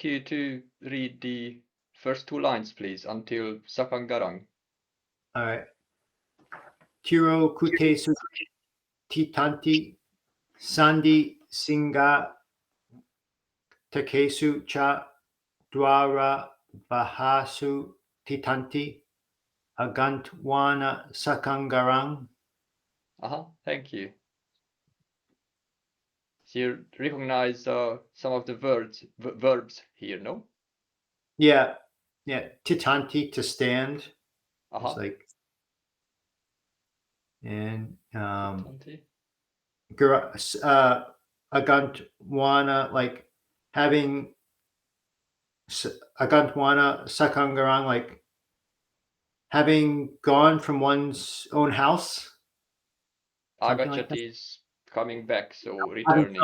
you to read the first two lines, please, until Sakangarang. All right. Tirokuṭṭasutta titanti sandi singa takesu cha dwara bahasu titanti agantwana sakangarang. Thank you. So you recognize some of the verbs here, no? Yeah. Titanti, to stand. It's like, and agantwana, like having agantwana sakangarang, like having gone from one's own house. Agacchati like is coming back, so returning.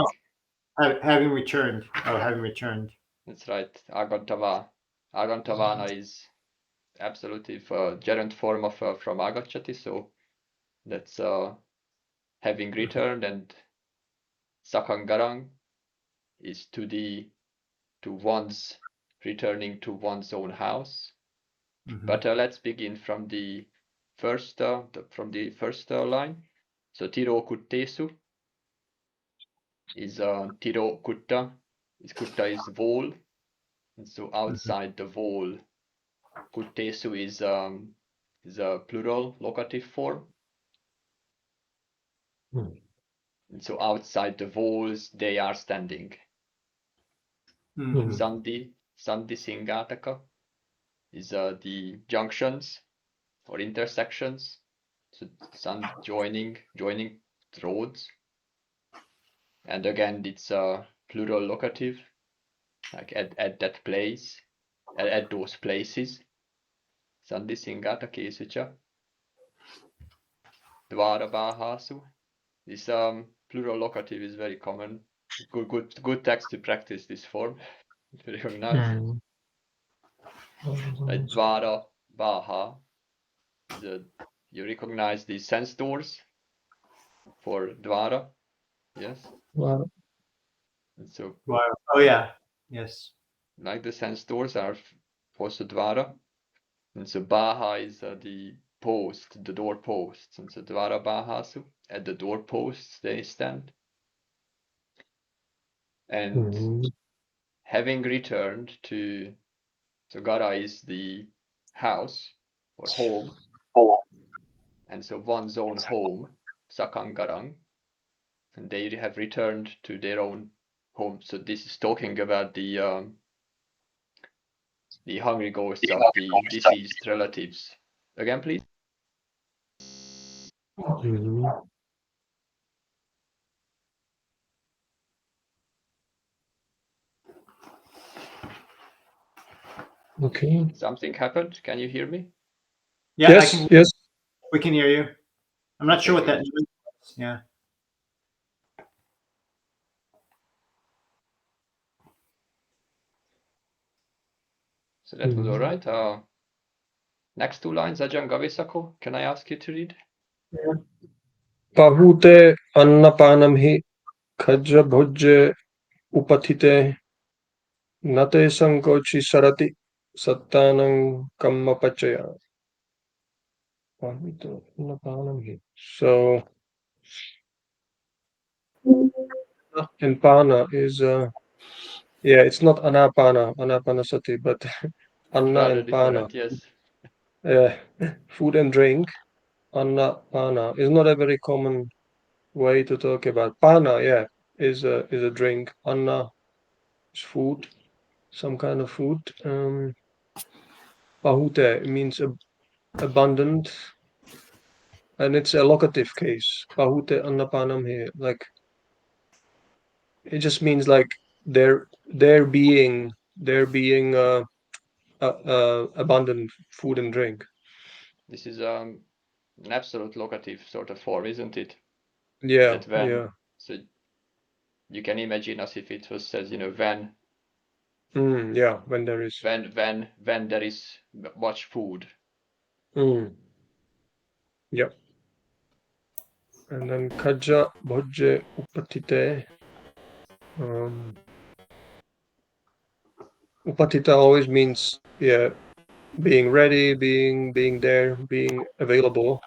Having returned. Oh, having returned. That's right. Agantava. Agantavana is absolutely a gerund form of from agacchati, so that's having returned, and sakangarang is to one's returning to one's own house. But let's begin from the first line. So Tirokuṭṭasutta is Tirokutta. Kutta is wall, and so outside the wall, Kuṭṭasu is a plural locative form. And so outside the walls, they are standing. Sandi Singataka is the junctions or intersections. So joining roads. And again, it's a plural locative, like at that place, at those places. Sandi Singata Kesucha. Dvara Bahasu. This plural locative is very common. Good text to practice this form. Very nice. Like Dvara Baha. You recognize the sense doors for Dvara. Yes. Wow. And so. Oh yeah. Yes. Like the sense doors are also Dvara. And so Baha is the post, the door posts. And so Dvara Bahasu, at the door posts they stand. And having returned to Gara is the house or home. And so one's own home, Sakangarang. And they have returned to their own home. So this is talking about the hungry ghosts of the deceased relatives. Again, please. Okay. Something happened. Can you hear me? Yeah. Yes. Yes. We can hear you. I'm not sure what that means. Yeah. So that was all right. Next two lines, Ajahn Gavisako, can I ask you to read? Pahute annapanam hi khajra bhojje upathite nate sankochi sarati sattanam kammapachaya. Pahute annapanam hi. So in Pana is it's not anapanasati, but anna and pana. Yes. Food and drink. Anna is not a very common way to talk about. Pana, is a drink. Anna is food, some kind of food. Pahute means abundant, and it's a locative case. Pahute annapanam here, like it just means like there being abundant food and drink. This is an absolute locative sort of form, isn't it? Yeah. So you can imagine as if it was says, when. When there is. When there is much food. Yep. And then kaja bhojje upatite. Upatita always means, yeah, being ready, being there, being available.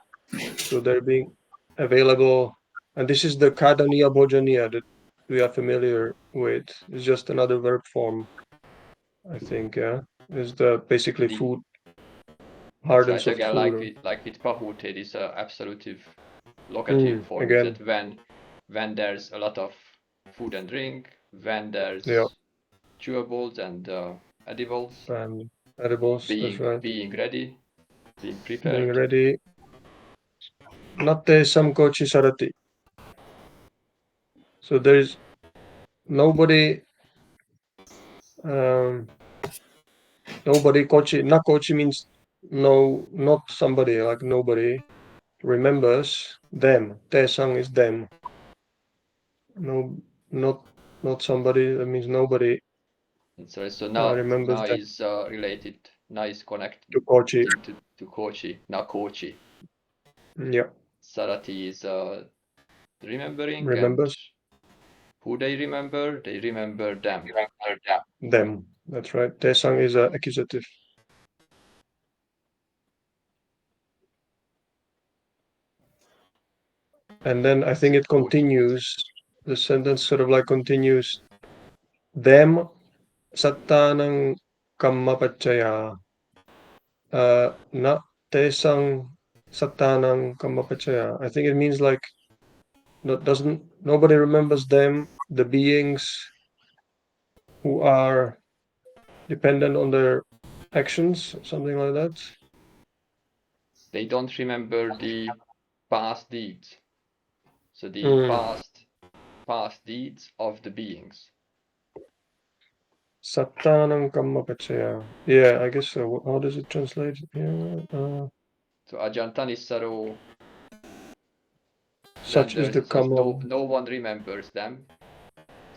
So they're being available, and this is the kadaniya bhojaniya that we are familiar with. It's just another verb form, I think. Yeah, is the basically The food, That's hardens right. of Again, food. Or, like with pahute, it is a absolutive locative form. Is again, that when there's a lot of food and drink, when yeah, there's chewables and edibles, and edibles. That's right. being ready, being Being prepared. ready. Natte samkochi sarati. So there's nobody. Um, Nobody kochi. Na kochi means no, not somebody. Like nobody remembers them. Tesang is them. No, not not somebody. That means nobody And so remembers na them. is related. Na is connecting To kochi. to kochi. Na kochi. Yeah, Sarati is remembering, and remembers who they remember? They remember them. them. That's right. Tesang is accusative. And then I think it Kochi. continues. The sentence sort of like continues. Them sattanang kammapachaya. Na tesang sattanang kammapachaya. I think it means like doesn't nobody remembers them, the beings who are dependent on their actions, something like that. They don't remember the past deeds. So the Mm. past deeds of the beings. Sattanam kammapachaya. Yeah, I guess so. How does it translate? Yeah, So Ajantanissaro, when such is there's the it says karma. no one remembers them,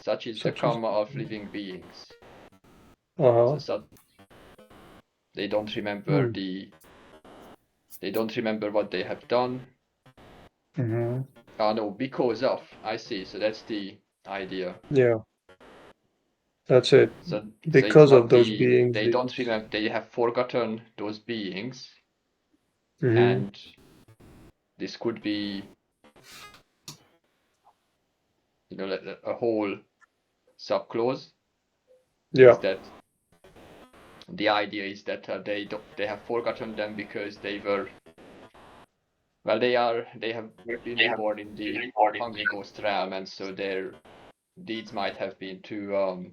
such is the Such is. karma of living beings. Uh-huh. So they don't remember Mm. they don't remember what they have done. Mm-hmm. Oh no, because of. I see. So that's the idea. Yeah, that's it. So it's Because of not those beings. they don't remember, they have forgotten those beings, Mm-hmm. and this could be, a whole subclause Yeah. is that the idea is that they have forgotten them because they have been reborn in the hungry ghost realm, and so their deeds might have been too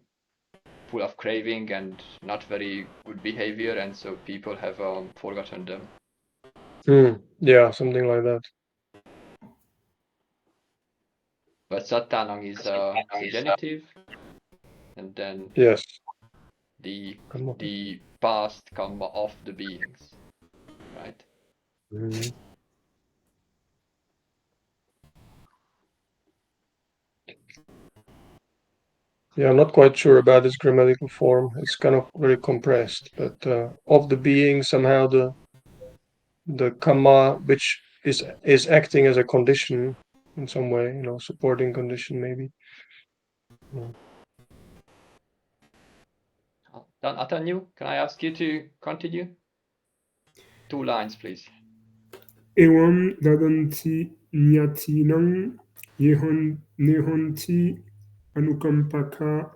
full of craving and not very good behavior, and so people have forgotten them. Yeah, something like that. But Sattanang is a genitive, and then Yes. the Kammapachaya. the past karma of the beings, right? Mhm. Yeah, I'm not quite sure about its grammatical form. It's kind of very compressed, but of the being, somehow the kamma, which is acting as a condition in some way, supporting condition maybe. Yeah. Then Atanyu, can I ask you to continue? 2 lines, please. Ewan dadanti nyatinang nehonti anukampaka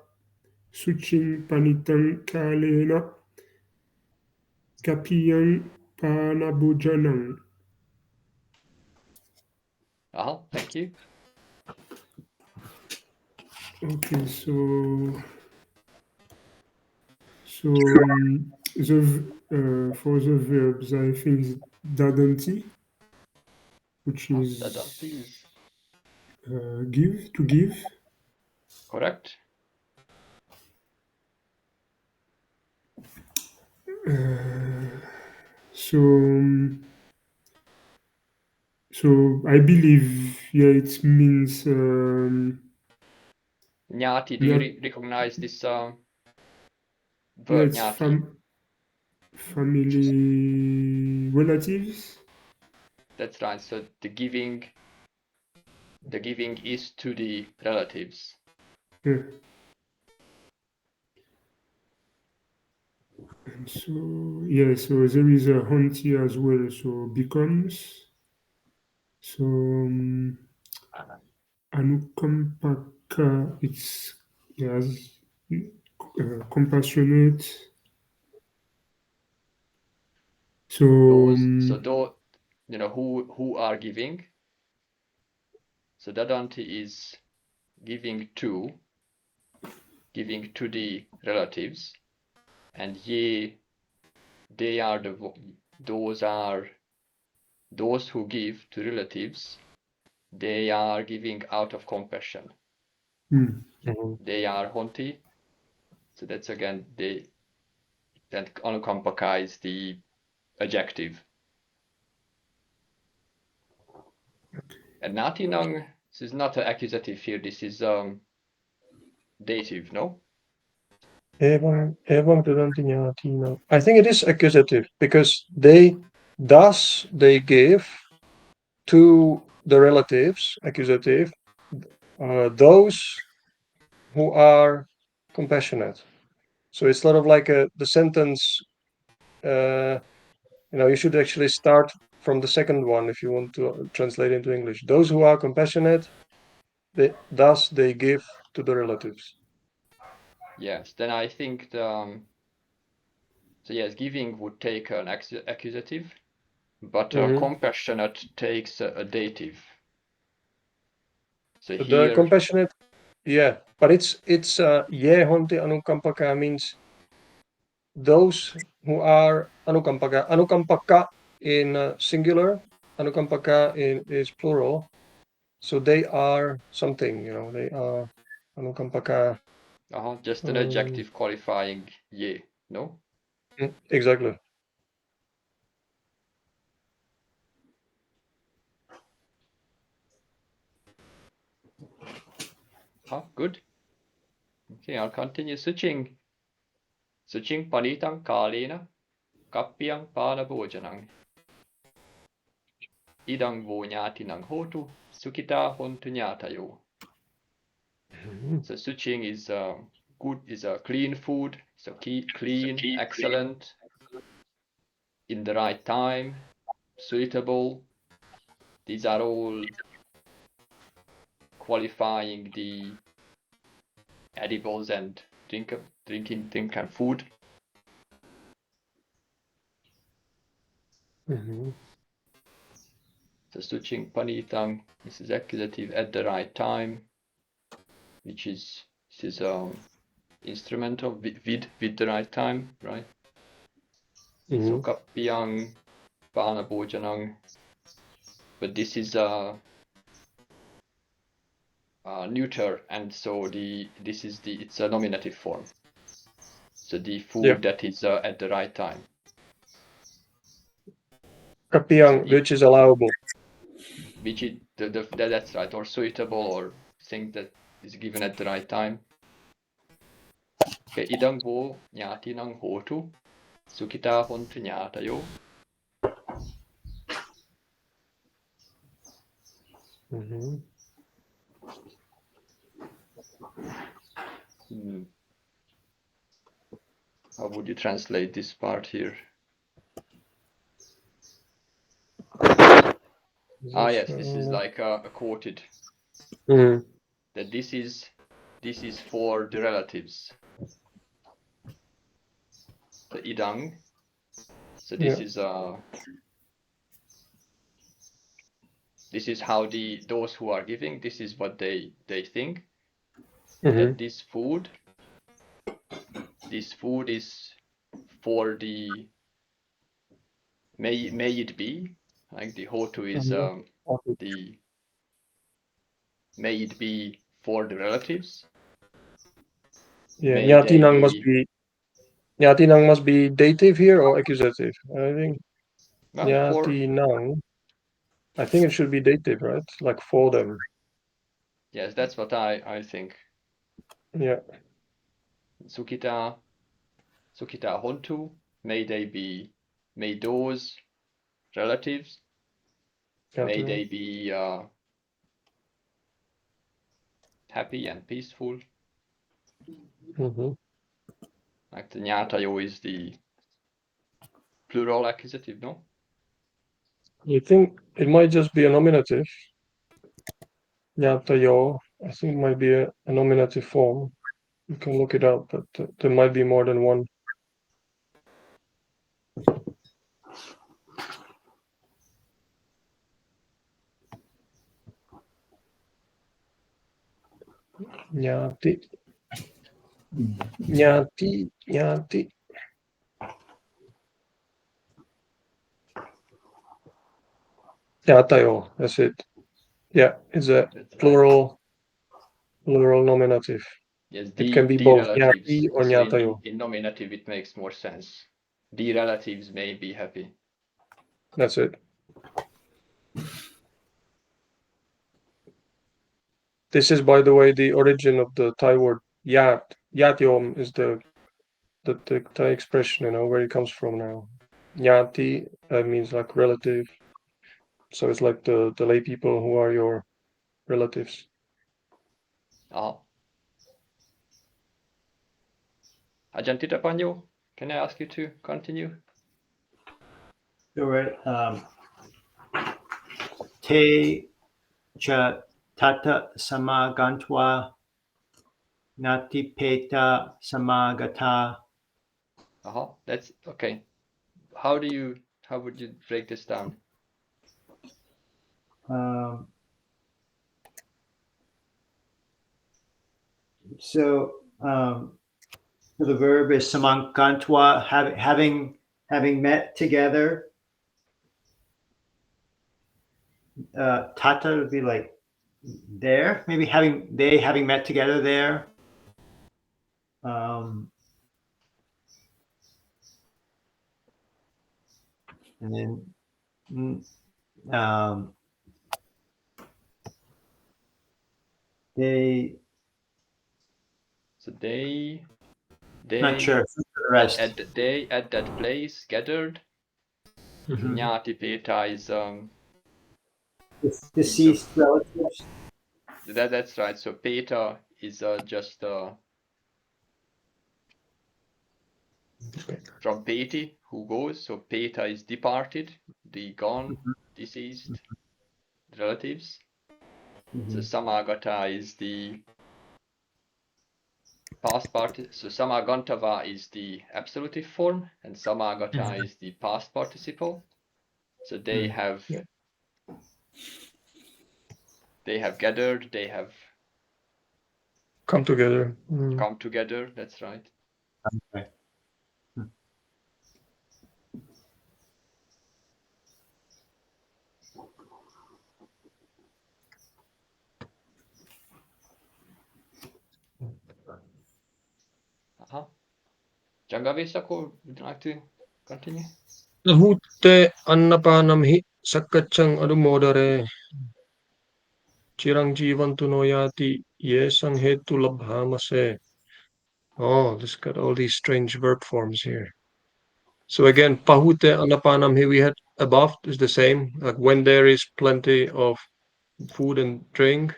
suchin panitang kalena kapiyang panabujanang. Thank you. Okay, for the verbs, I think dadanti, which Dadanti is is give, to give. correct. So I believe, yeah, it means Nyati, do you recognize this yeah, word it's nyati? family relatives. That's right. So the giving is to the relatives. Yeah. So yeah, so there is a honti as well. So becomes. So anukampaka, it's yes, compassionate. So Those, you know, who are giving. So dadanti is giving to the relatives, and ye, they are those who give to relatives. They are giving out of compassion. They are honti. So that's again that anukampaka is the adjective. And natinang, this is not an accusative here. This is dative, no? Evam dadanti ñātīnam. I think it is accusative because thus they give to the relatives, accusative, those who are compassionate. So it's sort of like the sentence, you should actually start from the second one if you want to translate into English. Those who are compassionate, thus they give to the relatives. Yes, then I think so yes, giving would take an accusative, but compassionate takes a dative. So The here, compassionate, yeah, but it's ye honti anukampaka means those who are anukampaka. Anukampaka in singular, anukampaka is plural. So they are something, they are anukampaka. just an adjective qualifying ye, no? Exactly. Good. Okay, I'll continue. Suching panitang kalena kappiyang pānabhojanang idang vo ñātinang hotu sukita hontu ñātayo. So suching is good, is a clean food, so clean, excellent, in the right time, suitable. These are all qualifying the edibles and drink and food. So suching panitang, this is accusative at the right time, which is instrumental with the right time, right? So kappiyang pānabhojanang, but this is neuter, and so it's a nominative form. So the food that is at the right time. Kappiyang, which is allowable. Which is that's right, or suitable, or thing that is given at the right time. Okay, idang vo ñātinang hotu sukita hontu ñātayo. How would you translate this part here? Yes, this is like a quoted. That this is for the relatives. The idang. So this is how those who are giving, this is what they think. That this food is for the may it be, like the hotu is the may it be for the relatives. Yeah, ñātinang must be dative here or accusative. I think ñātinang, I think it should be dative, right? Like for them. Yes, that's what I think. Yeah. Sukita hontu, may those relatives, may they be happy and peaceful. Like the ñātayo is the plural accusative, no? I think it might just be a nominative. Nyatayo, I think it might be a nominative form. You can look it up, but there might be more than one. Nyati. Nyati. Nyati. Nyatayo, that's it. Yeah, it's a That's plural nominative. Yes, It can be D both relatives. nyati or So nyatayo. in nominative, it makes more sense. D relatives may be happy. That's it. This is, by the way, the origin of the Thai word yat. Yatyom is the Thai expression, where it comes from now. Nyati means like relative. So it's like the lay people who are your relatives. Ajahn Titapanyo, can I ask you to continue? All right. Te cha tata samagantva natipeta samagata. That's okay. How would you break this down? So the verb is samagantva, having met together. Tata would be like there, maybe having met together there. And then they. So they Not sure. The rest. at that place gathered. Mm-hmm. Nyatipeta is deceased relatives. That's right. So peta is just from peti, who goes. So peta is departed, the gone, deceased relatives. So samagata is the past participle. So samagantava is the absolutive form, and samagata is the past participle. So they have gathered, they have come together. Come together, that's right. Okay. Jangavisako, would you like to continue? Nahute annapanam hi sakkachang anumodare chirang jivantu noyati yesang hetu labhamase. Oh, this got all these strange verb forms here. So again, pahute anapanam here we had above is the same. Like when there is plenty of food and drink.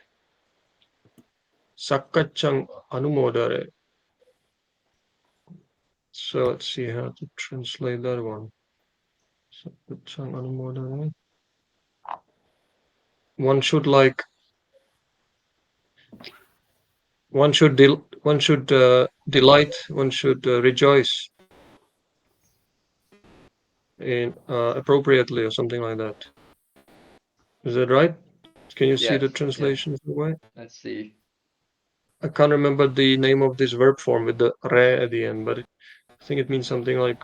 Sakkachang anumodare. So let's see how to translate that one. Sakkachang anumodare. One should delight, one should rejoice in appropriately or something like that. Is that right? Can you see the translation away? Let's see. I can't remember the name of this verb form with the re at the end, but I think it means something like.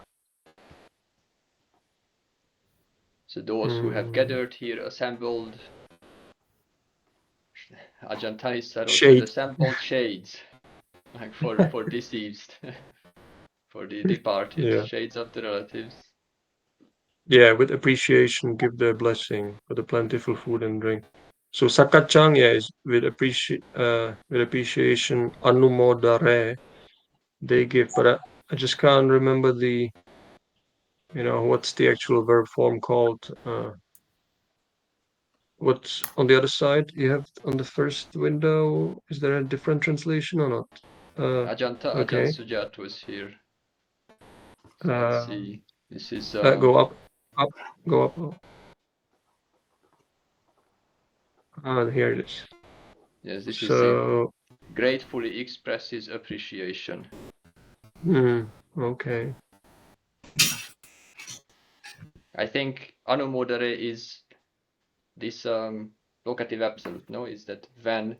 So those who have gathered here, assembled. Ajahn said assembled shades, like for deceased, for the departed, shades of the relatives. Yeah, with appreciation, give their blessing for the plentiful food and drink. So sakachang, is with appreciation, anumodare, they give, but I just can't remember the, what's the actual verb form called. What's on the other side? You have on the first window. Is there a different translation or not? Ajahn Sujat was here. So let's see. This is Go up, go up. Here it is. yes, this is So, gratefully expresses appreciation. okay. I think anumodare is this locative absolute, no? Is that when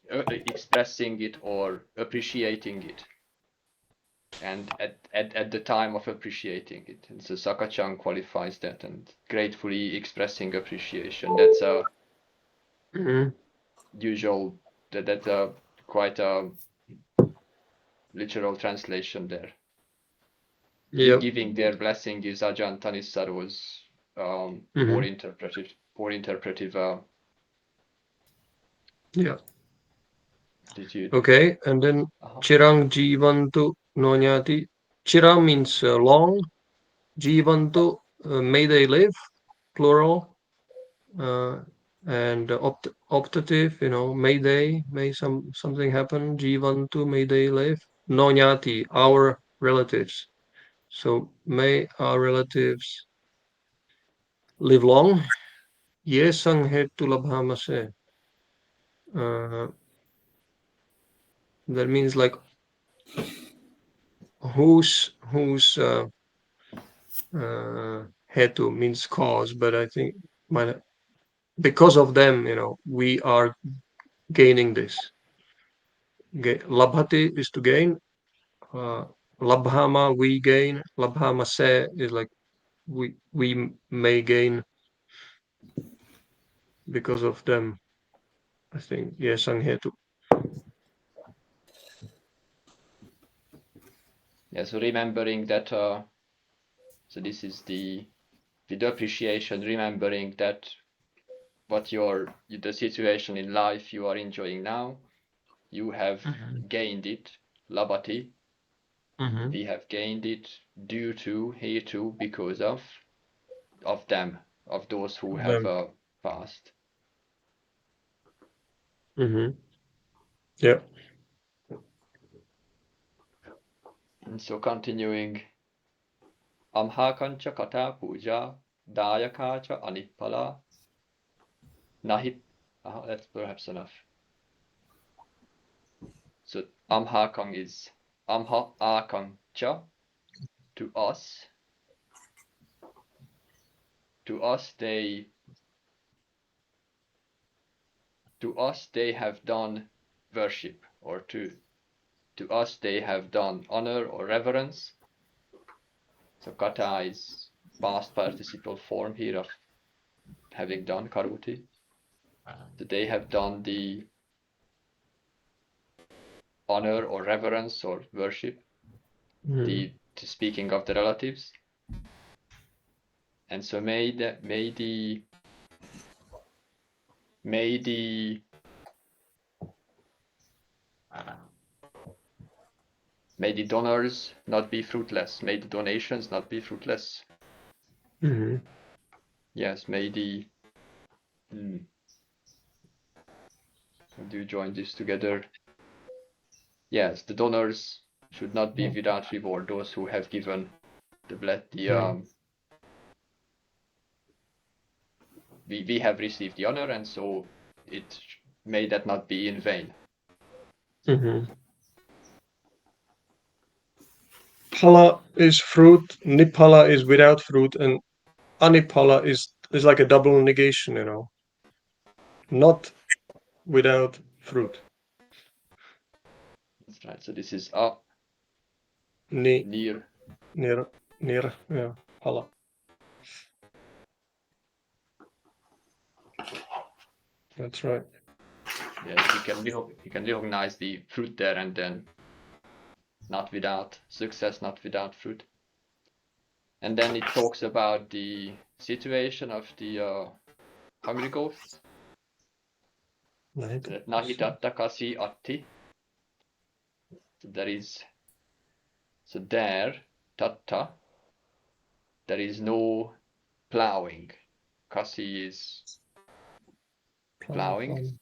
expressing it or appreciating it, and at the time of appreciating it. And so Sakachan qualifies that, and gratefully expressing appreciation. That's a usual, that's a quite a literal translation there. Yep. Giving their blessing is Ajahn Tanisaro's more interpretive Yeah. attitude. Okay, and then Chirang Jivantu Nonyati. Chira means long. Jivantu, may they live, plural. And optative, may something happen. Jivantu, may they live. Nonyati, our relatives. So may our relatives live long. Yesang hetu labhamase. That means like whose hetu means cause, but I think because of them, we are gaining this. Labhati is to gain. Labhama, we gain. Labhama se is like we may gain because of them. I think yes, Sanghetu. Yeah, so remembering that, so this is with appreciation, remembering that the situation in life you are enjoying now, you have gained it, labhati. We have gained it due to, hetu, because of them, of those who have passed. Yeah. And so continuing, amhakancha kata puja, dayakacha anipala, nahit. That's perhaps enough. So amhakang is amha akancha, to us. To us they have done worship, or to us they have done honor or reverence. So kata is past participle form here of having done karuti. So they have done the honor or reverence or worship, speaking of the relatives. And so may the donors not be fruitless. May the donations not be fruitless. Yes, may the. Do you join this together? Yes, the donors should not be without reward. Those who have given we have received the honor, and so it may that not be in vain. Phala is fruit, niphala is without fruit, and aniphala is like a double negation, not without fruit. That's right. So this is Near, yeah, phala. That's right. Yes, you can recognize the fruit there, and then not without success, not without fruit. And then it talks about the situation of the hungry ghosts. Nahi akāsi atti. So there, tatta, there is no plowing. Kasi is plowing.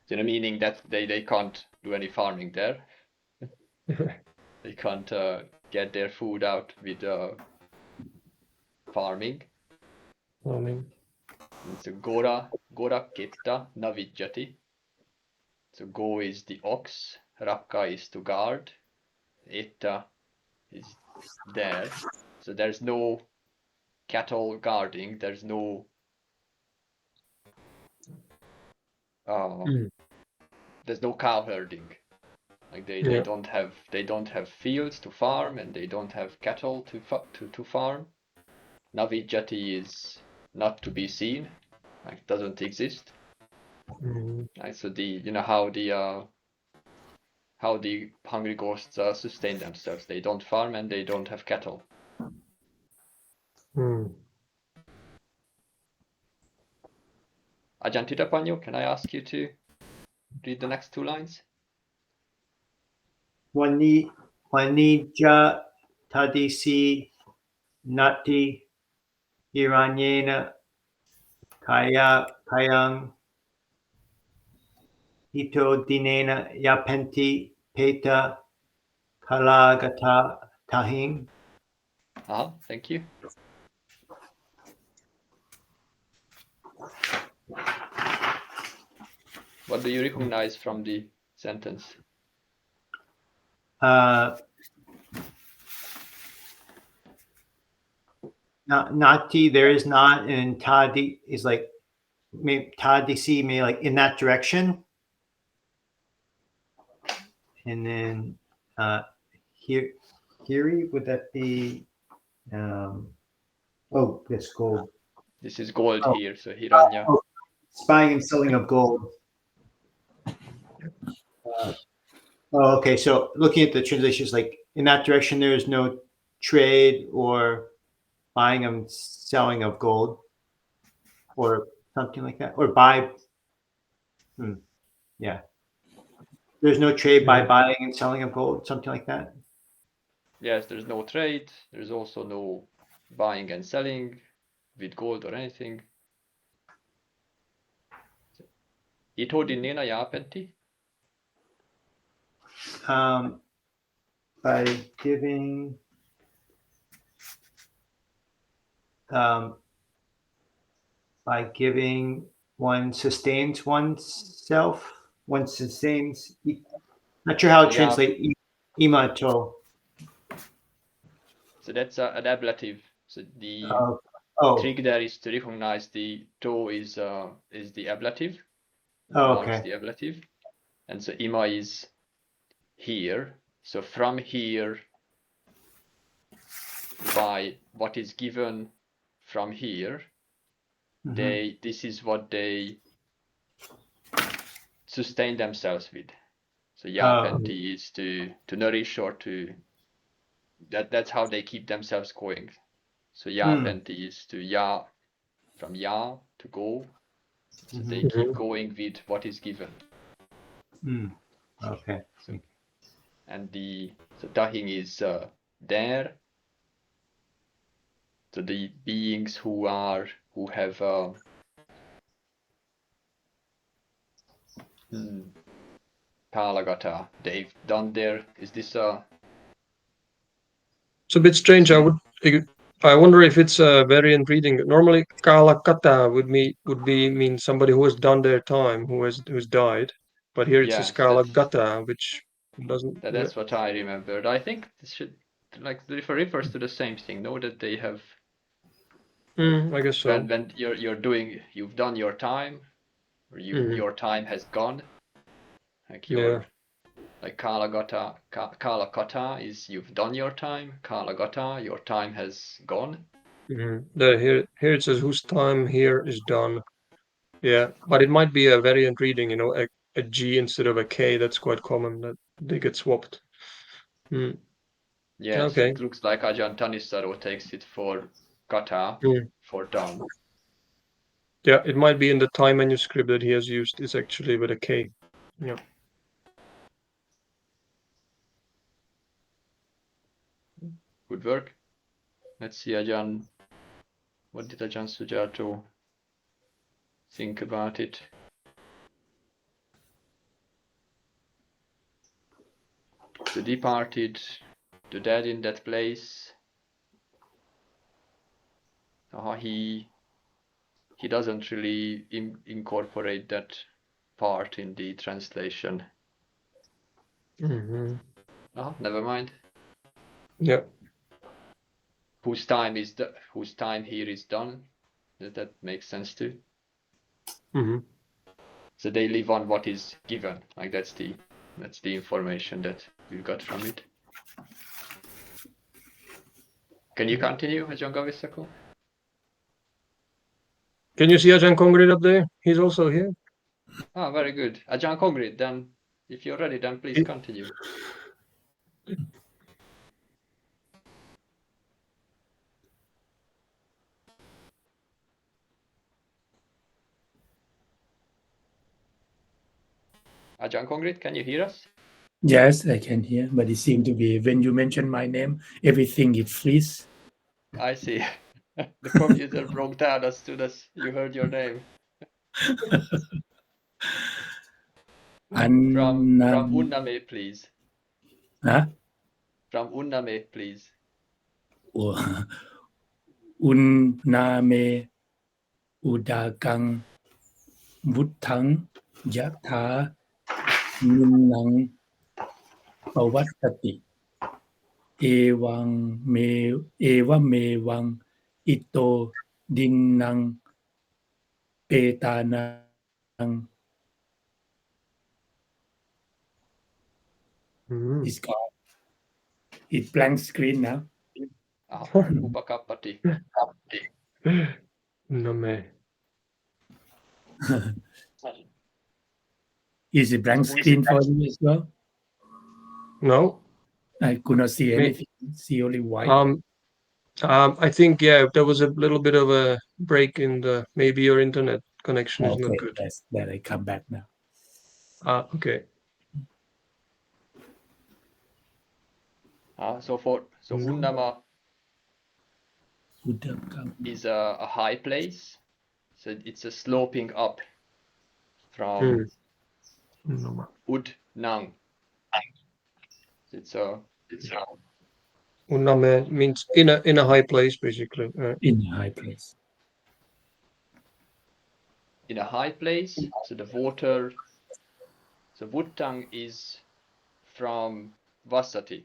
So meaning that they can't do any farming there. They can't get their food out with farming. Farming. And so gora ketta navijjati. So go is the ox, rakka is to guard, etta is there. So there's no cattle guarding, there's no there's no cow herding. Like they Yeah. don't have fields to farm, and they don't have cattle to farm. Navijjati is not to be seen, like doesn't exist. Right? So how the hungry ghosts sustain themselves. They don't farm and they don't have cattle. Ajahn Titapanyo, can I ask you to read the next two lines? Wanija tadisi nati hiranyena kayang hito dinena yapenti peta kalagata tahing. Thank you. What do you recognize from the sentence? Nati, there is not, and tadi is like tadisi, may like in that direction. And then hiri, would that be that's gold. This is gold here, so hiranya. Buying and selling of gold. Okay, so looking at the translations, like in that direction, there is no trade or buying and selling of gold, or something like that, or buy. Yeah, there's no trade by buying and selling of gold, something like that. Yes, there's no trade. There's also no buying and selling with gold or anything. Ito dinena yapenti? By giving one sustains oneself. One sustains. Not sure how to translate imato. So that's an ablative. So the trick there is to recognize the to is the ablative. Okay. The ablative, and so ima is here. So from here, by what is given from here, this is what they sustain themselves with. So yapenti is to nourish or to that's how they keep themselves going. So yapenti is to from to go. So they keep going with what is given. Okay. So, and so tahing is there. So the beings who have Kalagata, they've done their. Is this It's a bit strange. I wonder if it's a variant reading. Normally, kalakata would mean somebody who has done their time, who's died. But here it says kalagata, which doesn't. That's what I remembered. I think this should refers to the same thing. Know that they have. I guess so. When you've done your time, or your time has gone. Like like kalakata is you've done your time. Kalagata, your time has gone. Here it says whose time here is done. Yeah, but it might be a variant reading, a G instead of a K. That's quite common that they get swapped. Yes, okay. It looks like Ajahn Thanissaro takes it for kata, for done. Yeah, it might be in the Thai manuscript that he has used is actually with a K. Yeah. Good work. Let's see, Ajahn. What did Ajahn Sujato think about it? The departed the dead in that place. He doesn't really incorporate that part in the translation. Never mind. Yeah. Whose time here is done. That makes sense too. So they live on what is given. Like that's the information that we got from it. Can you continue, Ajahn Gavisako? Can you see Ajahn Kongrid up there? He's also here. Ah, very good. Ajahn Kongrid, then if you're ready, then please continue. Ajahn Kongrid, can you hear us? Yes, I can hear, but it seemed to be when you mention my name, everything it freeze. I see. The computer broke down as soon as you heard your name. From Unname, please. Huh? From Unname, please. Unname udakang vuttang yatha ninnang pawattati eva me vang ito dinnang petanang. It's gone. It's blank screen now. Upakappati. Unname. Is it blank screen for you as well? No. I could not see anything. See only white. I think there was a little bit of a break in maybe your internet connection is not good. Yes, then I come back now. Okay. So Unnama is a high place. So it's a sloping up from Ud-nang. It's a Unname means in a high place, basically. In a high place. In a high place. So the water. So Vuttang is from Vasati.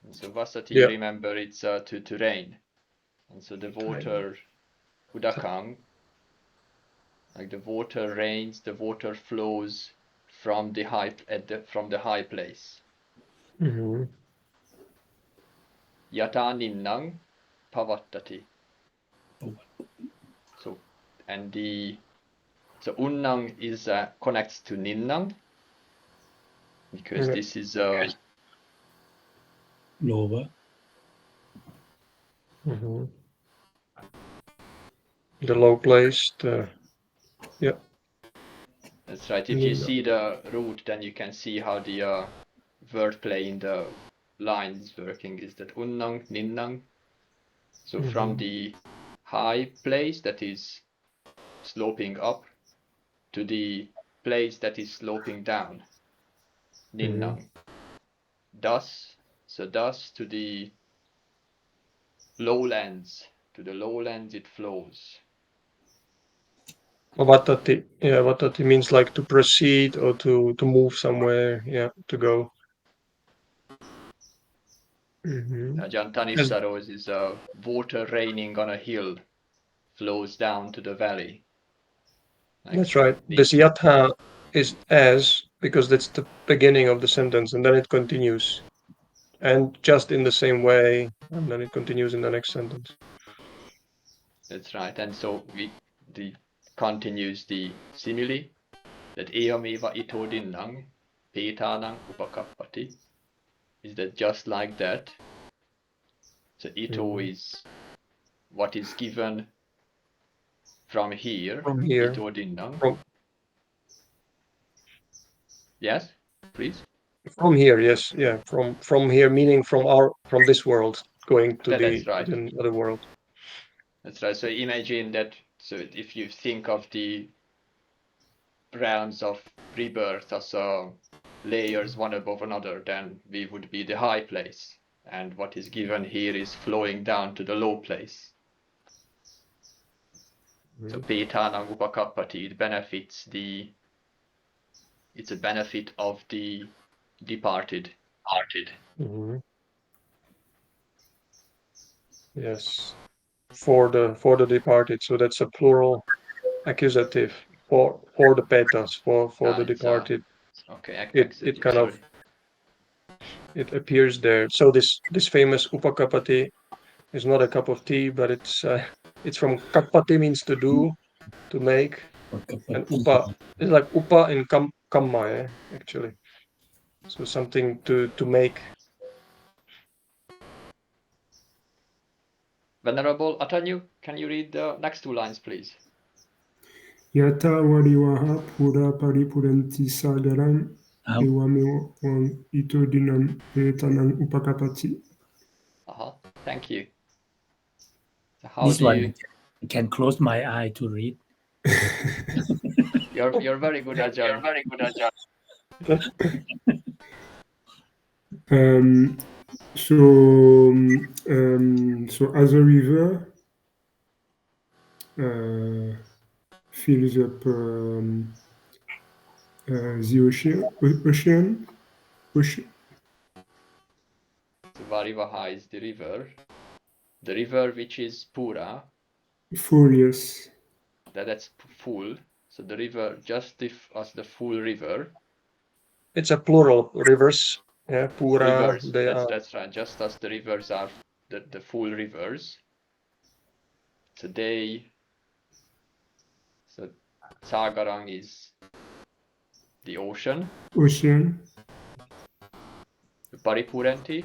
And so Vasati, remember, it's to rain. And so the water, Udakang, like the water rains, the water flows from the high place. Yata ninnang pavattati. So unnang is connects to ninnang because this is lower. The low place. That's right. If you see the root, then you can see how the wordplay in the line is working. Is that unnang, ninnang? So from the high place that is sloping up to the place that is sloping down, ninnang. Thus to the lowlands. To the lowlands it flows. Vattati. Yeah, vattati means like to proceed or to move somewhere. Yeah, to go. Jantanisaros is water raining on a hill, flows down to the valley. Like that's right. This yatha is as, because that's the beginning of the sentence, and then it continues. And just in the same way, and then it continues in the next sentence. That's right. And so continues the simile that eameva ito dinnang petanang upakappati. Is that just like that? So ito is what is given from here. From here. Ito dinnang. Yes, please. From here, yes, yeah. From here, meaning from this world going to That's right. the other world. That's right. So imagine that. So if you think of the realms of rebirth as layers one above another, then we would be the high place. and what is given here is flowing down to the low place. So Petanang Upakappati, it's a benefit of the departed. Mhm. Yes, for the departed. So that's a plural accusative for the petas, for the departed. Okay, It kind of it appears there. So this famous upakapati is not a cup of tea, but it's from kapati, means to do, to make, and upa is like upa in kamma, actually. So something to make. Venerable Atanyu, can you read the next two lines, please? Yata wariwaha pura paripuranti sagaram ewame wang ito dinam petanang upakapati. Thank you. So how This do one you... I can close my eye to read. You're very good, Ajahn. So as a river fills up the ocean. So Varivaha is the river which is pura. Full, yes. That's full. So the river just as the full river. It's a plural, rivers. Yeah, pura. Rivers. That's right. Just as the rivers are the full rivers. So Sagarang is the ocean. Paripuranti.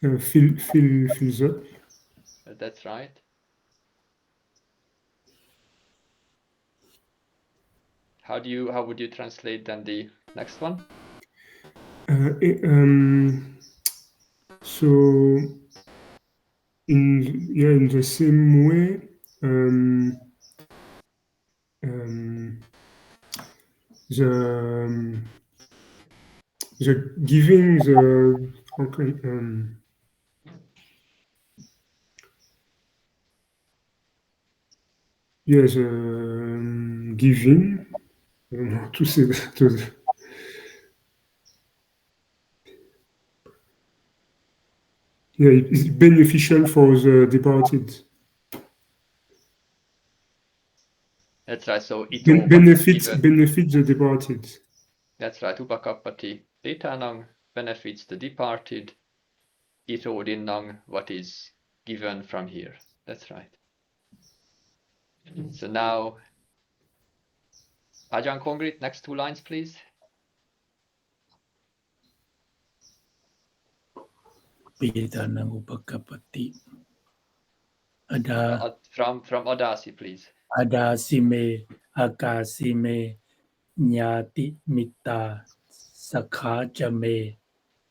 Fills up. That's right. How would you translate then the next one? So in the same way, the giving the yes, giving. I don't know how to say that. Yeah, it's beneficial for the departed. That's right. So it benefits the departed. That's right. Upakappati Petanang benefits the departed. Ito dinnang, what is given from here. That's right. So now, Ajahn Kongrit, next two lines, please. Petanang upakapati. From Adāsi, please. Adāsi me, akāsi me, nyati mitta, sakhaja me,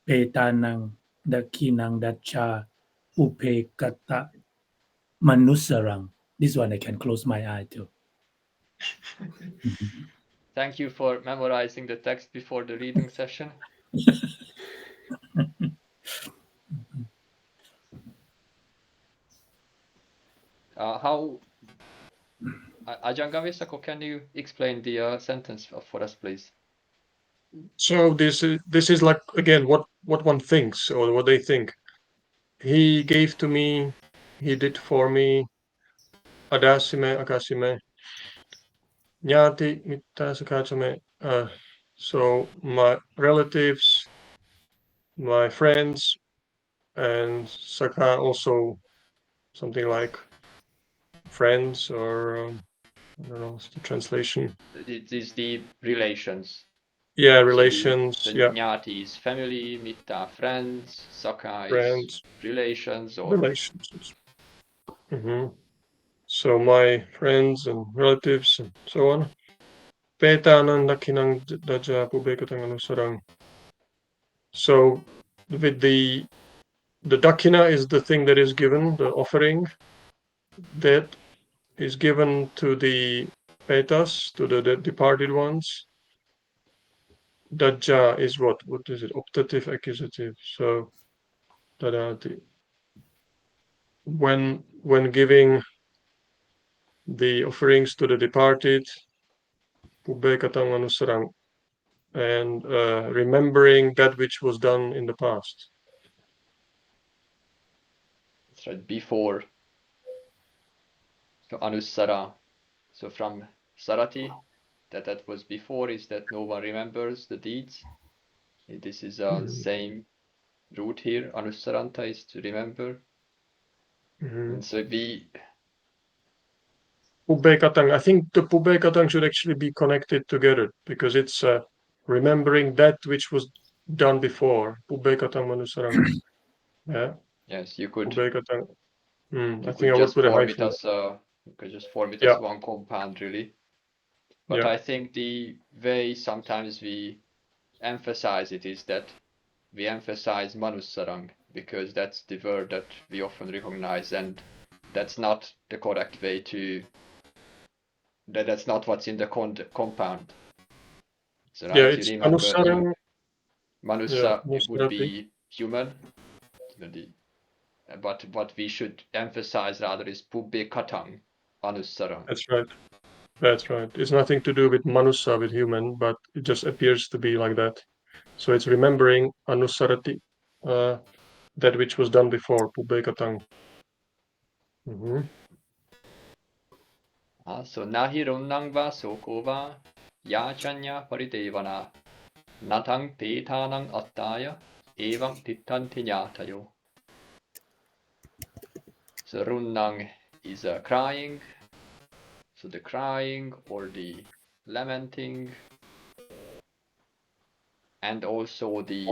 petanang, dakinang dacha, upekata, manusarang. This one I can close my eye to. Thank you for memorizing the text before the reading session. Ajahn Gavisako, can you explain the sentence for us, please? So this is like, again, what one thinks, or what they think. He gave to me, he did for me. Adāsi me, akāsi me, nyati mitta sakhaja me. So my relatives, my friends, and sakha also something like friends, or I don't know what's the translation. It is the relations. Yeah, relations. So yeah. Nyati is family, Mitta friends, Sakha Friends. is relations or relationships. So my friends and relatives and so on. Pētānaṁ dakinang daja pubekatang anusarang. So with the dakina is the thing that is given, the offering that is given to the petas, to the departed ones. Daja is what? What is it? Optative, accusative. So dadati. When giving the offerings to the departed, pubbe katang manusarang, and remembering that which was done in the past. That's right, before. So Anusara. So from Sarati, that was before, is that no one remembers the deeds. This is the same root here. Anusaranta is to remember. And so we. Pubbe katang. I think the pubbe katang should actually be connected together because it's remembering that which was done before. Pubbe katang manusarang. Yeah. Yes, you could. Pubbe katang. You I could think I will just put a form it hyphen. as you could just form it as one compound, really. But Yeah. I think the way sometimes we emphasize it is that we emphasize manusarang because that's the word that we often recognize, and that's not the correct way to. That's not what's in the compound. So right, Yeah, you it's remember anusarang. manusa Most would likely. be human, but what we should emphasize rather is pubbe katang anusarang. That's right. That's right. It's nothing to do with manusa, with human, but it just appears to be like that. So it's remembering anusarati, that which was done before, pubbe katang. So nahi runnang va soko va yachanya paritevana natang petanang attaya evam tittanti nyatayo. So runnang is crying. So the crying or the lamenting, and also the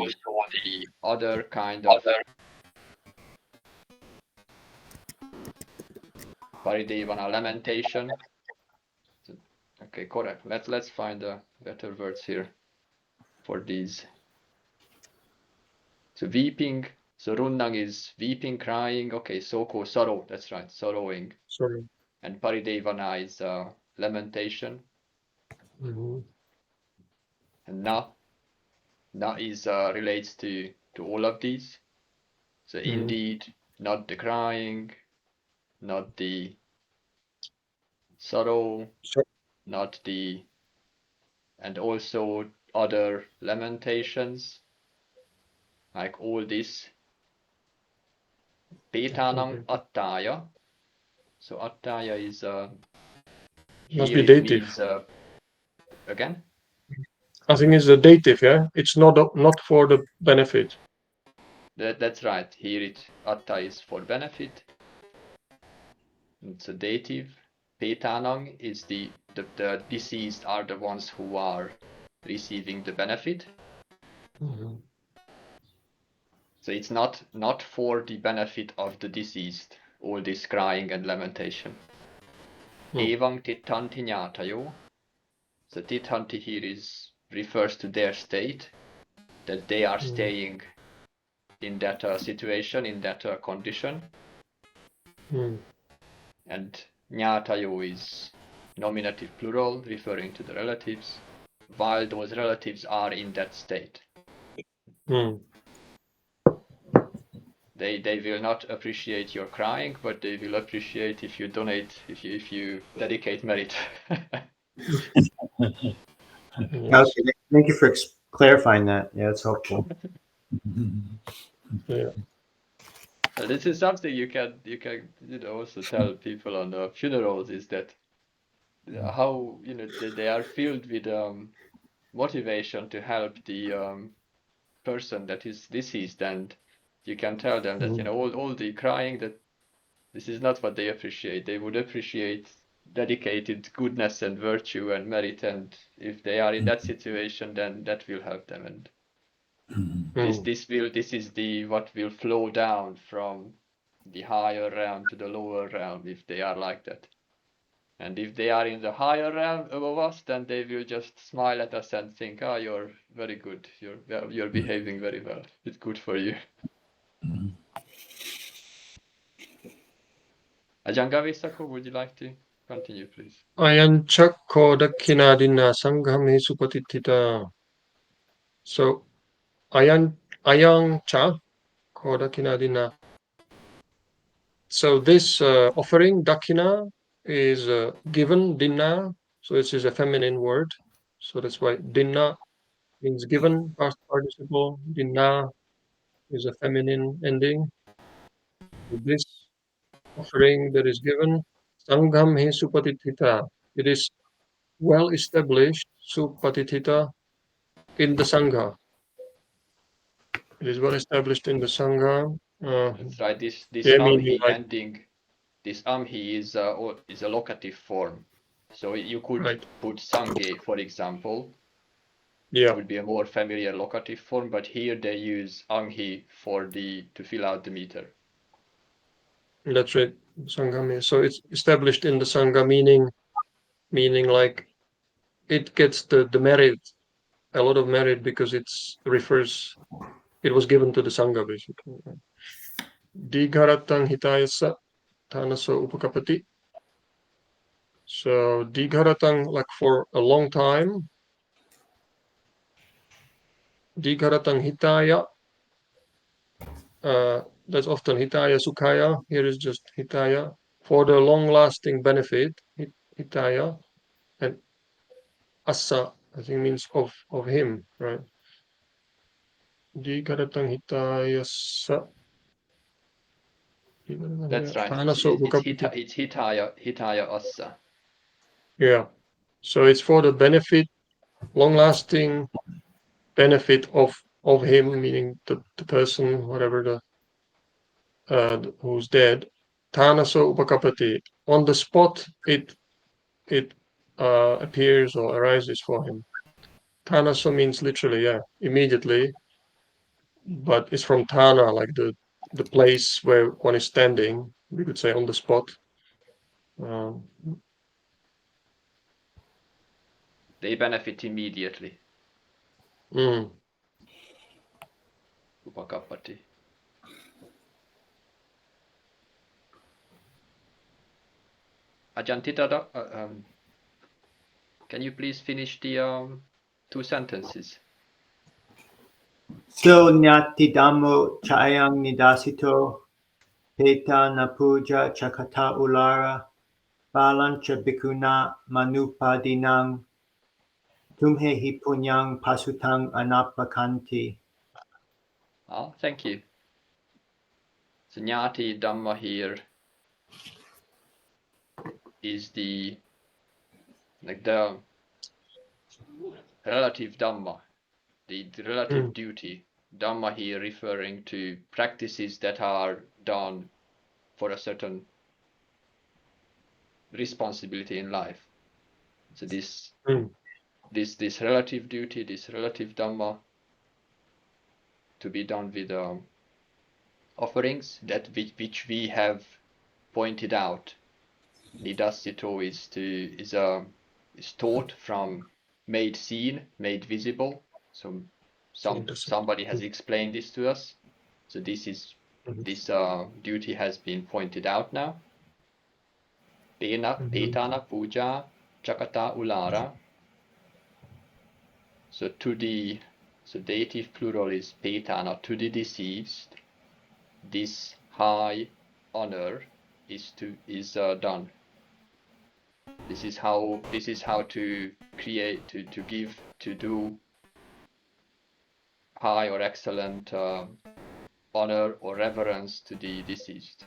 other kind of paridevana, lamentation. So, okay, correct. Let's find better words here for these. So weeping. So runnang is weeping, crying. Okay, soko, sorrow. That's right, sorrowing. Sorry. And paridevana is lamentation. And na is relates to all of these. So indeed, not the crying, not the sorrow, not the, and also other lamentations, like all this. Petanang attaya. So attaya is Must here be it dative. means again. I think it's a dative, yeah. It's not for the benefit. That's right. Here it atta is for benefit. It's a dative. Petanang is the deceased are the ones who are receiving the benefit. So it's not for the benefit of the deceased, all this crying and lamentation. Evang tittanti nyatayo. So tittanti here refers to their state, that they are staying in that situation, in that condition. And nyatayo is nominative plural, referring to the relatives, while those relatives are in that state. They will not appreciate your crying, but they will appreciate if you donate, if you dedicate merit. Okay, thank you for clarifying that. Yeah, it's helpful. Yeah. So this is something you can also tell people on the funerals, is that how they are filled with motivation to help the person that is deceased, and you can tell them that all the crying, that this is not what they appreciate. They would appreciate dedicated goodness and virtue and merit, and if they are in that situation, then that will help them. And this is what will flow down from the higher realm to the lower realm if they are like that. And if they are in the higher realm above us, then they will just smile at us and think, "Ah, you're very good. You're behaving very well. It's good for you." Ajahn Gavisako, would you like to continue, please? Ayan chakko dakhinadina sanghame supatitita. So ayang cha Or dakina dinna. So this offering, dakina, is given, dinna. So this is a feminine word. So that's why dinna means given, past participle. Dinna is a feminine ending. This offering that is given, sangham he supatithita. It is well established, supatithita, in the sangha. It is well established in the sangha. That's right. This Yeah, meaning amhi like, ending, this amhi is a locative form. So you could right. put sange, for example. Yeah, It would be a more familiar locative form, but here they use anghi to fill out the meter. that's right. Sangham. So it's established in the sangha, meaning like it gets the merit, a lot of merit, because it was given to the sangha basically. Digharatang hitayasa tanaso upakapati. So digharatang, like for a long time. Digharatang hitaya. That's often hitaya sukhaya. Here is just hitaya, for the long-lasting benefit. Hitaya, and asa, I think, means of him, right? Digharatang hitaya sa. That's right. Tanaso upakapati. It's hitaya assa. Yeah. So it's for the benefit, long-lasting benefit of him, meaning the person, whatever who's dead. Tanaso upakapati. On the spot, it appears or arises for him. Tanaso means literally, yeah, immediately, but it's from Tana, like the place where one is standing. We could say on the spot. They benefit immediately. Upakapati. Ajantita, can you please finish the 2 sentences? So nyati damo chayang nidasito peta na puja chakata ulara balancha bikuna manupadinang tumhe hi punyang pasutang anapakanti. Thank you. So Nyati Dhamma here is the relative Dhamma, the relative duty. Dhamma here referring to practices that are done for a certain responsibility in life. So this relative duty, this relative Dhamma, to be done with offerings which we have pointed out. Nidasito is taught from made seen, made visible. So somebody has explained this to us. So this duty has been pointed out now. Petana puja chakata ulara. So dative plural is petana, to the deceased. This high honor is done. This is how to create, to give, to do high or excellent honor or reverence to the deceased.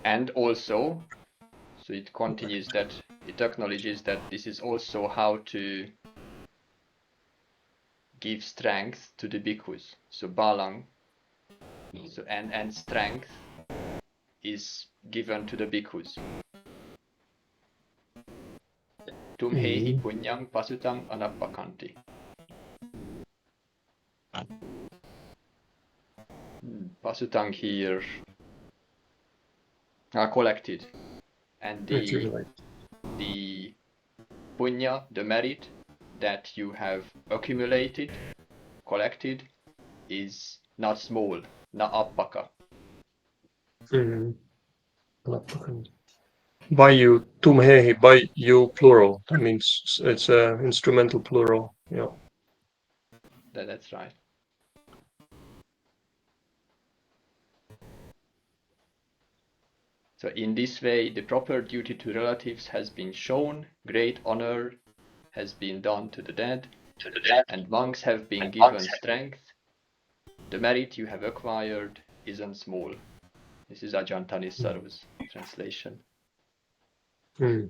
And also, so it continues that it acknowledges that this is also how to give strength to the bhikkhus. So balang, so and strength is given to the bhikkhus. Tumhehi punyang pasutang anapakanti. Pasutang here are collected, and the punya, the merit that you have accumulated, collected, is not small, not appaka. By you, tumhehi, by you, plural. That means it's a instrumental plural. Yeah. That's right. So in this way, the proper duty to relatives has been shown, great honor has been done to the dead, and monks have been given strength. The merit you have acquired isn't small. This is Ajahn Thanissaro's translation. Hmm.